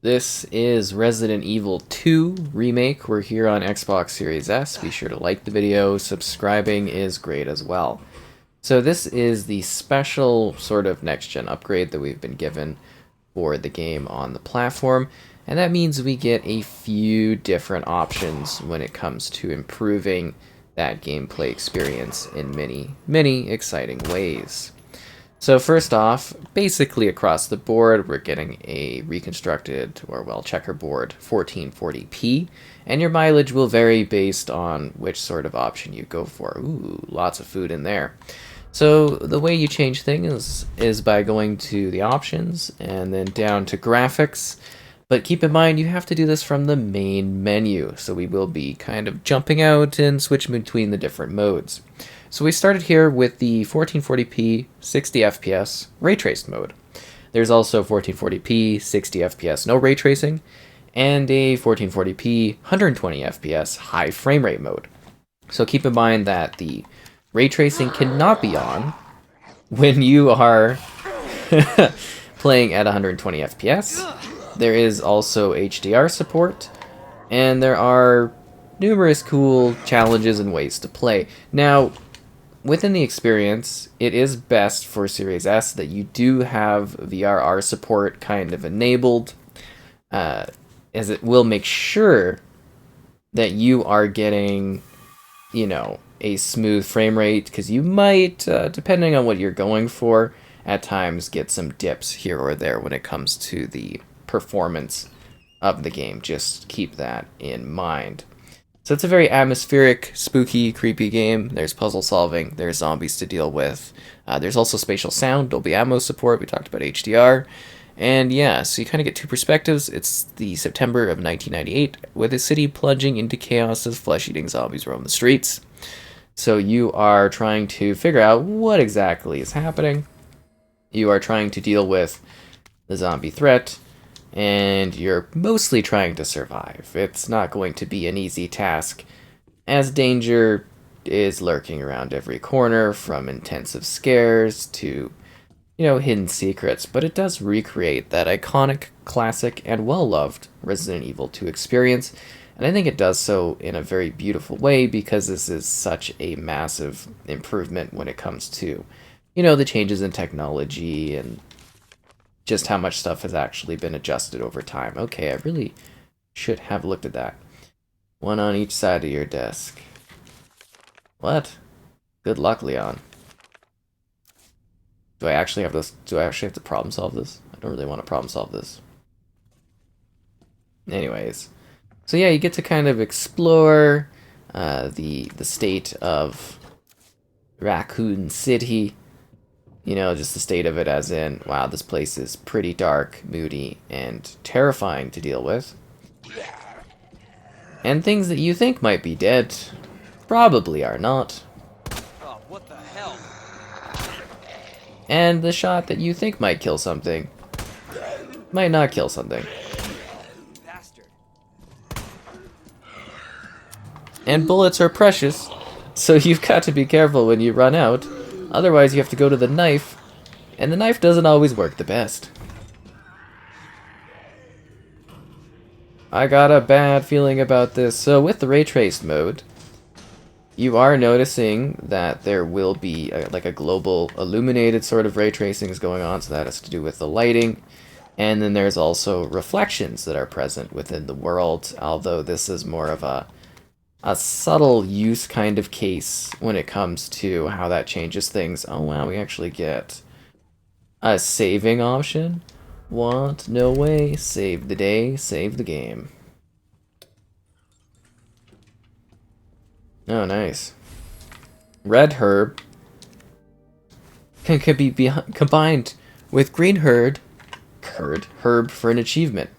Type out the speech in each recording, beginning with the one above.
This is Resident Evil 2 Remake. We're here on Xbox Series S. Be sure to like the video. Subscribing is great as well. So this is the special sort of next-gen upgrade that we've been given for the game on the platform. And that means we get a few different options when it comes to improving that gameplay experience in many, many exciting ways. So first off, basically across the board, we're getting a reconstructed, or well, checkerboard 1440p, and your mileage will vary based on which sort of option you go for. Ooh, lots of food in there. So the way you change things is by going to the options and then down to graphics. But keep in mind, you have to do this from the main menu, so we will be kind of jumping out and switching between the different modes. So we started here with the 1440p 60 FPS ray traced mode. There's also 1440p 60 FPS no ray tracing, and a 1440p 120 FPS high frame rate mode. So keep in mind that the ray tracing cannot be on when you are playing at 120 FPS. There is also HDR support, and there are numerous cool challenges and ways to play. Now, within the experience, it is best for Series S that you do have VRR support kind of enabled, as it will make sure that you are getting, a smooth frame rate, because you might, depending on what you're going for, at times get some dips here or there when it comes to the performance of the game. Just keep that in mind. So it's a very atmospheric, spooky, creepy game. There's puzzle solving, there's zombies to deal with. There's also spatial sound, Dolby Atmos support, we talked about HDR. And yeah, so you kind of get two perspectives. It's the September of 1998, with a city plunging into chaos as flesh-eating zombies roam the streets. So you are trying to figure out what exactly is happening. You are trying to deal with the zombie threat, and you're mostly trying to survive. It's not going to be an easy task, as danger is lurking around every corner, from intensive scares to, hidden secrets, but it does recreate that iconic, classic, and well-loved Resident Evil 2 experience, and I think it does so in a very beautiful way, because this is such a massive improvement when it comes to, the changes in technology and just how much stuff has actually been adjusted over time. Okay, I really should have looked at that. One on each side of your desk. What? Good luck, Leon. Do I actually have this? Do I actually have to problem solve this? I don't really want to problem solve this. Anyways. So yeah, you get to kind of explore the state of Raccoon City. Just the state of it as in, wow, this place is pretty dark, moody, and terrifying to deal with. And things that you think might be dead probably are not. Oh, what the hell? And the shot that you think might kill something might not kill something. Bastard. And bullets are precious, so you've got to be careful when you run out. Otherwise, you have to go to the knife, and the knife doesn't always work the best. I got a bad feeling about this. So with the ray traced mode, you are noticing that there will be like a global illuminated sort of ray tracings going on, so that has to do with the lighting. And then there's also reflections that are present within the world, although this is more of a subtle use kind of case when it comes to how that changes things. Oh wow, we actually get a saving option. What? No way. Save the day, save the game. Oh, nice. Red herb can be combined with green herb for an achievement.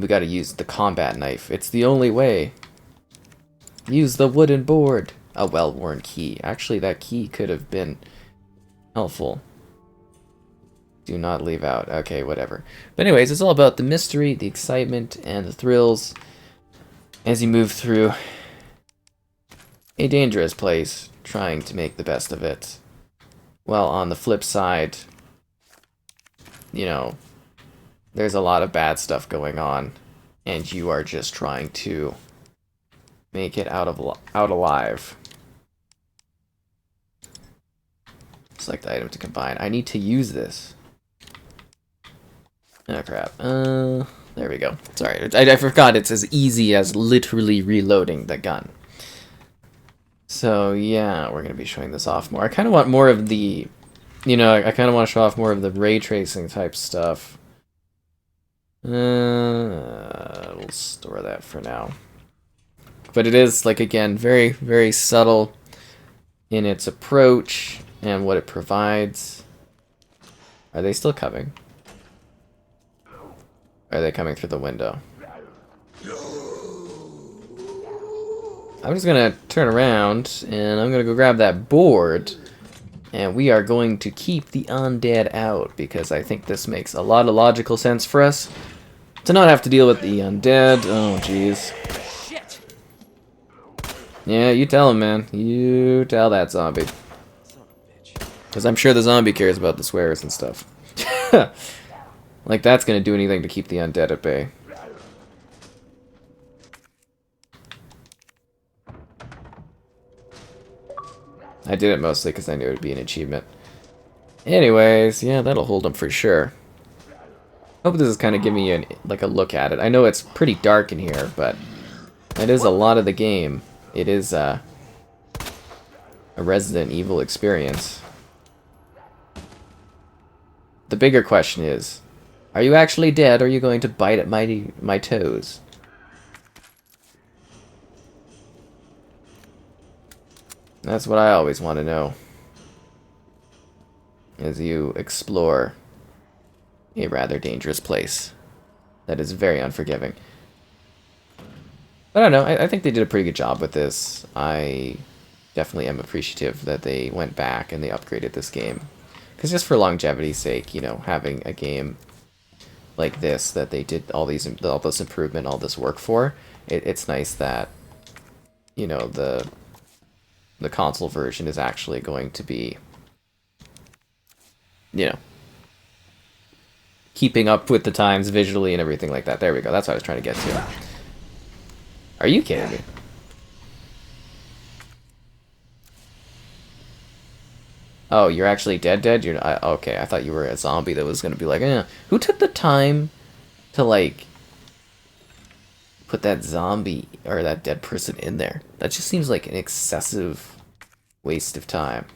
We gotta use the combat knife. It's the only way. Use the wooden board. A well-worn key. Actually, that key could have been helpful. Do not leave out. Okay, whatever. But anyways, it's all about the mystery, the excitement, and the thrills as you move through a dangerous place, trying to make the best of it. Well, on the flip side, there's a lot of bad stuff going on, and you are just trying to make it out alive. Select the item to combine. I need to use this. Oh crap. There we go. Sorry, I forgot it's as easy as literally reloading the gun. So yeah, we're gonna be showing this off more. I kind of want more of the, I kind of want to show off more of the ray tracing type stuff. We'll store that for now. But it is, like, again, very, very subtle in its approach and what it provides. Are they still coming? Are they coming through the window? I'm just gonna turn around and I'm gonna go grab that board, and we are going to keep the undead out because I think this makes a lot of logical sense for us to not have to deal with the undead. Oh jeez. Shit. Yeah, you tell him, man. You tell that zombie. Son of a bitch. Because I'm sure the zombie cares about the swears and stuff. Like that's gonna do anything to keep the undead at bay. I did it mostly because I knew it would be an achievement. Anyways, yeah, that'll hold them for sure. Hope this is kind of giving you a look at it. I know it's pretty dark in here, but it is a lot of the game. It is a Resident Evil experience. The bigger question is, are you actually dead, or are you going to bite at my toes? That's what I always want to know as you explore a rather dangerous place that is very unforgiving. But I don't know, I think they did a pretty good job with this. I definitely am appreciative that they went back and they upgraded this game. Because just for longevity's sake, having a game like this that they did all this improvement, all this work for, it's nice that, the console version is actually going to be, keeping up with the times visually and everything like that. There we go. That's what I was trying to get to. Are you kidding me? Oh, you're actually dead? Okay, I thought you were a zombie that was going to be like, who took the time to, like, put that zombie or that dead person in there? That just seems like an excessive waste of time.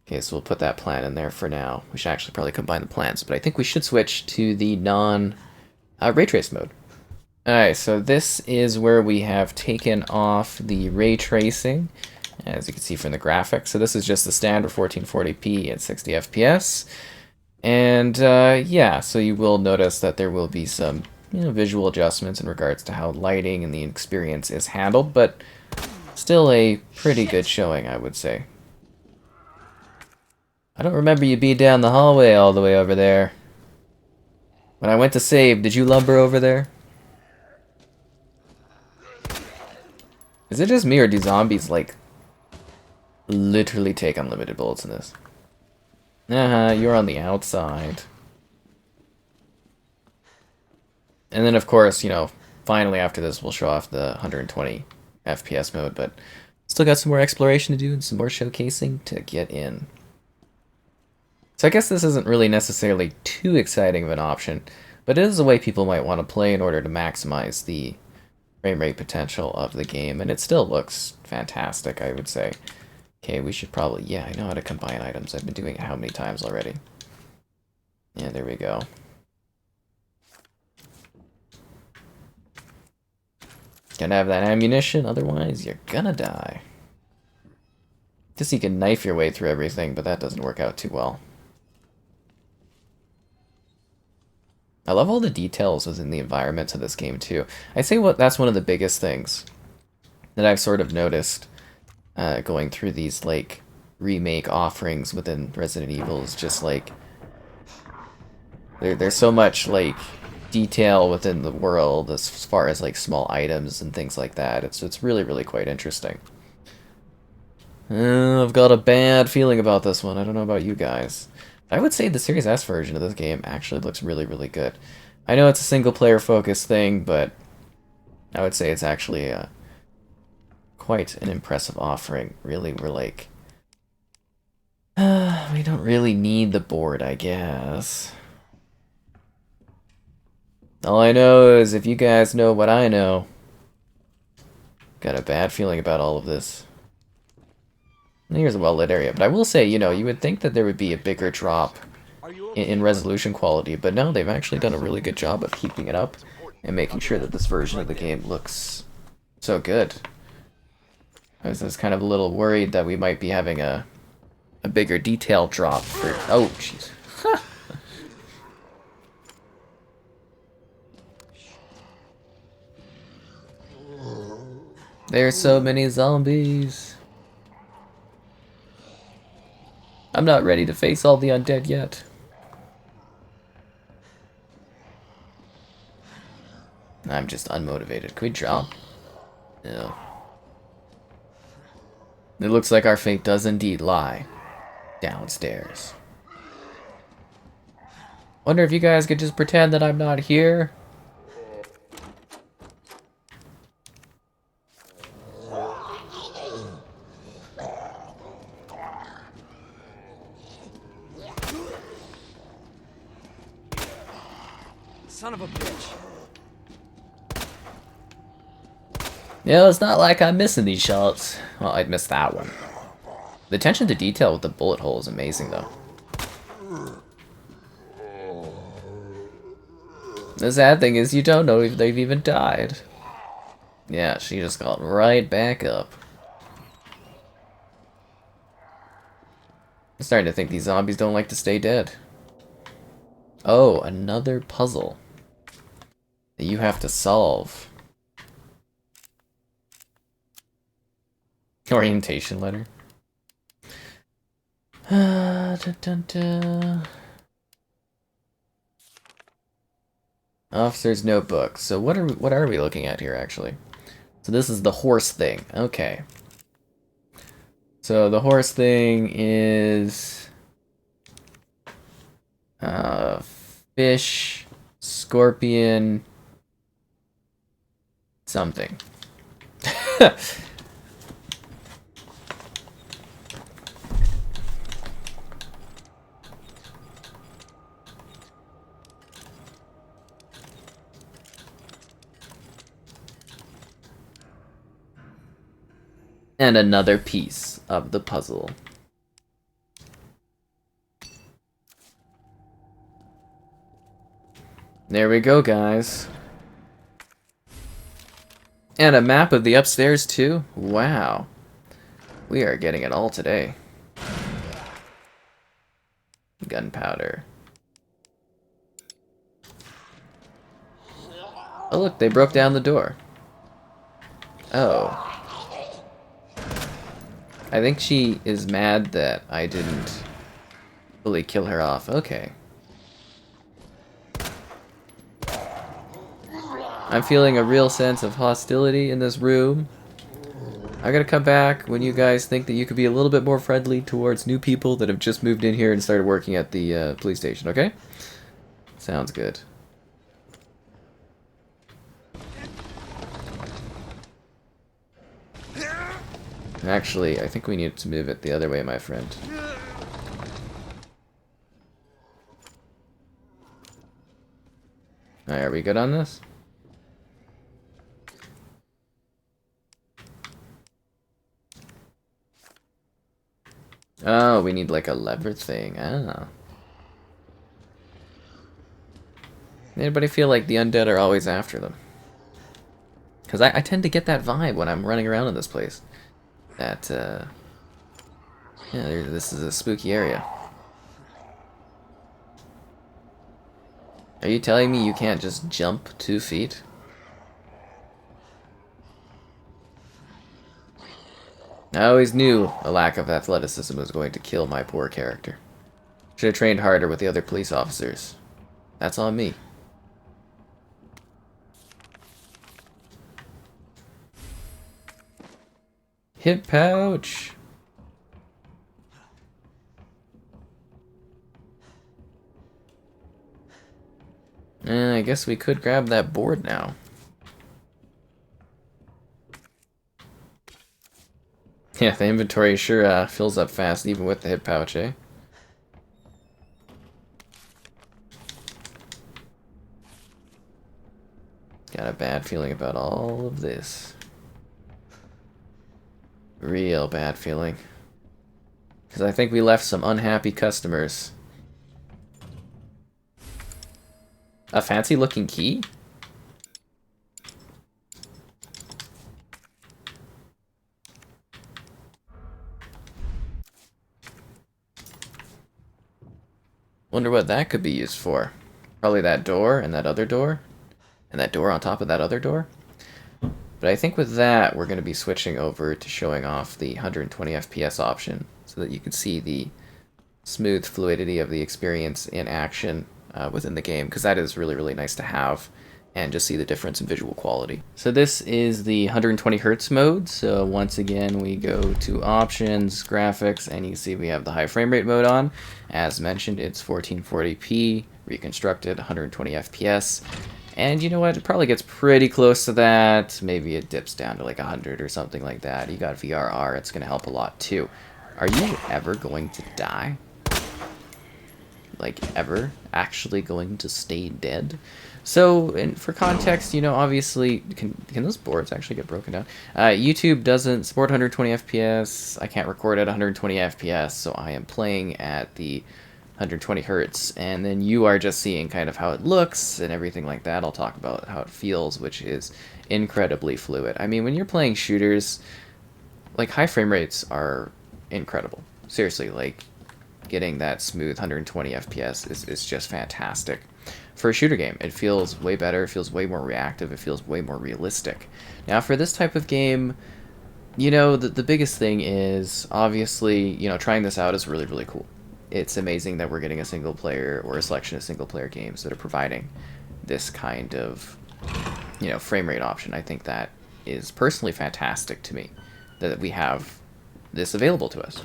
Okay, so we'll put that plant in there for now. We should actually probably combine the plants, but I think we should switch to the non-ray trace mode. Alright, so this is where we have taken off the ray tracing, as you can see from the graphics. So this is just the standard 1440p at 60 FPS. And yeah, so you will notice that there will be some visual adjustments in regards to how lighting and the experience is handled, but still a pretty good showing, I would say. I don't remember you being down the hallway all the way over there. When I went to save, did you lumber over there? Is it just me, or do zombies, like, literally take unlimited bullets in this? You're on the outside. And then, of course, finally after this, we'll show off the 120 FPS mode, but still got some more exploration to do and some more showcasing to get in. So I guess this isn't really necessarily too exciting of an option, but it is a way people might want to play in order to maximize the frame rate potential of the game, and it still looks fantastic, I would say. Okay, we should probably, yeah, I know how to combine items. I've been doing it how many times already? Yeah, there we go. Gotta have that ammunition, otherwise you're gonna die. Just you can knife your way through everything, but that doesn't work out too well. I love all the details within the environments of this game too. I say that's one of the biggest things that I've sort of noticed going through these like remake offerings within Resident Evil is just like there's so much like detail within the world as far as like small items and things like that. It's really, really quite interesting. I've got a bad feeling about this one. I don't know about you guys. I would say the Series S version of this game actually looks really, really good. I know it's a single-player focused thing, but I would say it's actually quite an impressive offering. Really, we're like... we don't really need the board, I guess. All I know is if you guys know what I know, got a bad feeling about all of this. And here's a well-lit area, but I will say, you know, you would think that there would be a bigger drop in resolution quality, but no, they've actually done a really good job of keeping it up and making sure that this version of the game looks so good. I was kind of a little worried that we might be having a bigger detail drop for... Oh, jeez. There's so many zombies. I'm not ready to face all the undead yet. I'm just unmotivated. Can we drop? No. It looks like our fate does indeed lie downstairs. Wonder if you guys could just pretend that I'm not here? Son of a bitch. Yeah, it's not like I'm missing these shots. Well, I'd miss that one. The attention to detail with the bullet hole is amazing, though. The sad thing is you don't know if they've even died. Yeah, she just got right back up. I'm starting to think these zombies don't like to stay dead. Oh, another puzzle that you have to solve. Orientation letter. Dun, dun, dun. Officer's notebook. So what are we looking at here actually? So this is the horse thing. Okay. So the horse thing is fish, scorpion, something. And another piece of the puzzle. There we go, guys. And a map of the upstairs, too? Wow. We are getting it all today. Gunpowder. Oh, look, they broke down the door. Oh. I think she is mad that I didn't fully kill her off. Okay. I'm feeling a real sense of hostility in this room. I'm gonna come back when you guys think that you could be a little bit more friendly towards new people that have just moved in here and started working at the police station, okay? Sounds good. Actually, I think we need to move it the other way, my friend. Alright, are we good on this? Oh, we need like a lever thing. Ah. Anybody feel like the undead are always after them? Because I tend to get that vibe when I'm running around in this place. That, yeah, this is a spooky area. Are you telling me you can't just jump 2 feet? I always knew a lack of athleticism was going to kill my poor character. Should have trained harder with the other police officers. That's on me. Hip pouch. I guess we could grab that board now. Yeah, the inventory sure fills up fast, even with the hip pouch, eh? Got a bad feeling about all of this. Real bad feeling. Because I think we left some unhappy customers. A fancy looking key? Wonder what that could be used for. Probably that door and that other door. And that door on top of that other door. But I think with that, we're going to be switching over to showing off the 120 FPS option so that you can see the smooth fluidity of the experience in action within the game, because that is really, really nice to have and just see the difference in visual quality. So this is the 120 hertz mode. So once again, we go to options, graphics, and you see we have the high frame rate mode on. As mentioned, it's 1440p, reconstructed, 120 FPS. And you know what? It probably gets pretty close to that. Maybe it dips down to like 100 or something like that. You got VRR, it's going to help a lot too. Are you ever going to die? Like, ever actually going to stay dead? So, and for context, you know, obviously, can those boards actually get broken down? YouTube doesn't support 120 FPS. I can't record at 120 FPS, so I am playing at the 120 hertz, and then you are just seeing kind of how it looks and everything like that. I'll talk about how it feels, which is incredibly fluid. I mean, when you're playing shooters, like, high frame rates are incredible. Seriously, like, getting that smooth 120 FPS is just fantastic. For a shooter game, it feels way better, it feels way more reactive, it feels way more realistic. Now, for this type of game, you know, the biggest thing is, obviously, you know, trying this out is really, really cool. It's amazing that we're getting a single player or a selection of single player games that are providing this kind of, you know, frame rate option. I think that is personally fantastic to me, that we have this available to us.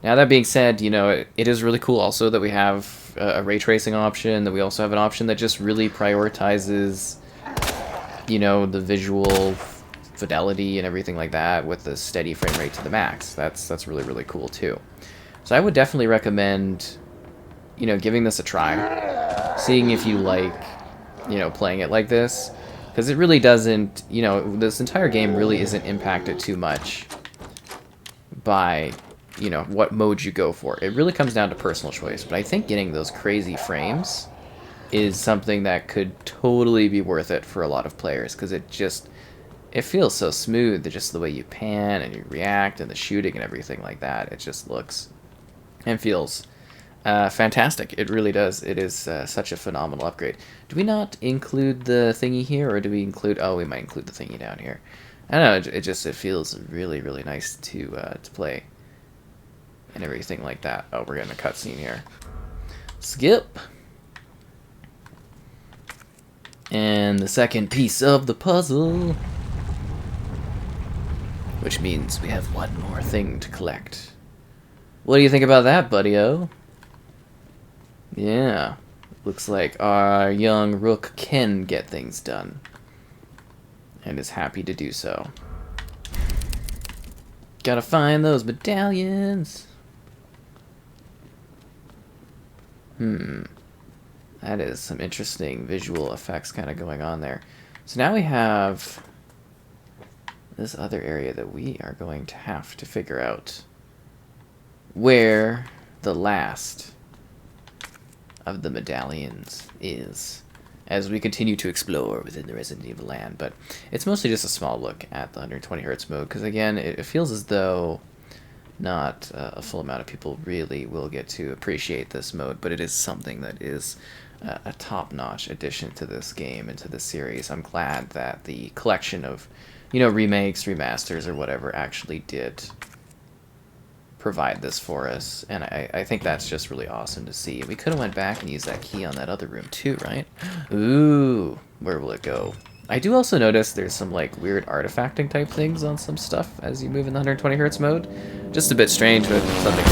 Now, that being said, you know, it is really cool also that we have a ray tracing option, that we also have an option that just really prioritizes, you know, the visual fidelity and everything like that with the steady frame rate to the max. That's really, really cool too. So I would definitely recommend, you know, giving this a try, seeing if you like, you know, playing it like this, because it really doesn't, you know, this entire game really isn't impacted too much by, you know, what mode you go for. It really comes down to personal choice, but I think getting those crazy frames is something that could totally be worth it for a lot of players, because it feels so smooth, just the way you pan and you react and the shooting and everything like that. It just looks and feels fantastic. It really does. It is such a phenomenal upgrade. Do we not include the thingy here, or do we include... Oh, we might include the thingy down here. I don't know, it feels really, really nice to play and everything like that. Oh, we're getting a cutscene here. Skip. And the second piece of the puzzle, which means we have one more thing to collect. What do you think about that, buddy-o? Yeah, looks like our young rook can get things done, and is happy to do so. Gotta find those medallions. That is some interesting visual effects kind of going on there. So now we have this other area that we are going to have to figure out where the last of the medallions is, as we continue to explore within the Resident Evil land. But it's mostly just a small look at the 120 hertz mode, because again, it feels as though not a full amount of people really will get to appreciate this mode, but it is something that is a top-notch addition to this game and to this series. I'm glad that the collection of, you know, remakes, remasters, or whatever actually did provide this for us, and I think that's just really awesome to see. We could have went back and used that key on that other room too, right? Ooh, where will it go? I do also notice there's some like weird artifacting type things on some stuff as you move in the 120 hertz mode. Just a bit strange, but something